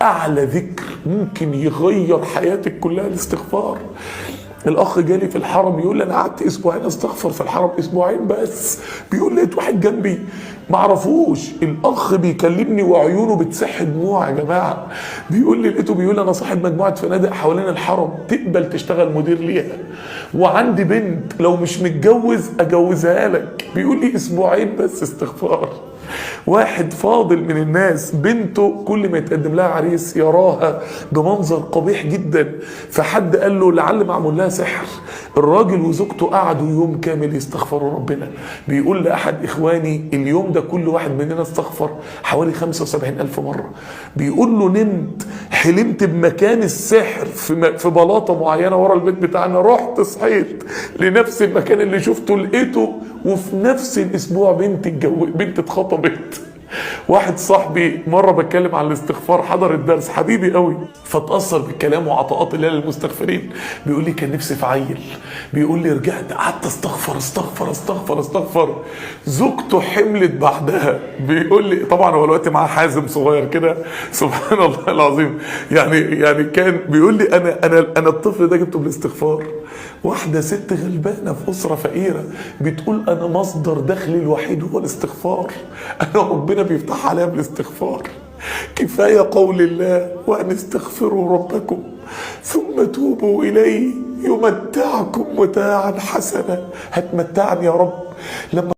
اعلى ذكر ممكن يغير حياتك كلها الاستغفار. الاخ جالي في الحرم يقول لي انا قعدت اسبوعين استغفر في الحرم، اسبوعين بس. بيقول لقيت واحد جنبي ما اعرفوش، الاخ بيكلمني وعيونه بتسح دموع يا جماعه. بيقول لي لقيته بيقول لي انا صاحب مجموعه فنادق حوالين الحرم تقبل تشتغل مدير ليها، وعندي بنت لو مش متجوز اجوزها لك. بيقول لي اسبوعين بس استغفار. واحد فاضل من الناس بنته كل ما يتقدم لها عريس يراها بمنظر قبيح جدا، فحد قال له لعل معمول لها سحر. الراجل وزوجته قعدوا يوم كامل يستغفروا ربنا. بيقول لأحد إخواني اليوم ده كل واحد مننا استغفر حوالي 75,000 مرة. بيقول له نمت حلمت بمكان السحر في بلاطة معينة ورا البيت بتاعنا، رحت صحيت لنفس المكان اللي شفته لقيته، وفي نفس الأسبوع بنت اتخطبت. واحد صاحبي مره بتكلم عن الاستغفار حضر الدرس، حبيبي قوي، فتاثر بالكلام وعطاءات الله للمستغفرين. بيقول لي كان نفسي في عيل، بيقول لي رجعت قعدت استغفر استغفر استغفر استغفر، زوجته حملت بعدها. بيقول لي طبعا هو دلوقتي معاه حازم صغير كده، سبحان الله العظيم. يعني كان بيقول لي انا الطفل ده جبته بالاستغفار. واحده ست غلبانه في اسره فقيره بتقول انا مصدر دخلي الوحيد هو الاستغفار، انا ربنا بيفتح عليها بالاستغفار. كفايه قول الله وان استغفروا ربكم ثم توبوا اليه يمتعكم متاعا حسنا. هتمتعني يا رب لما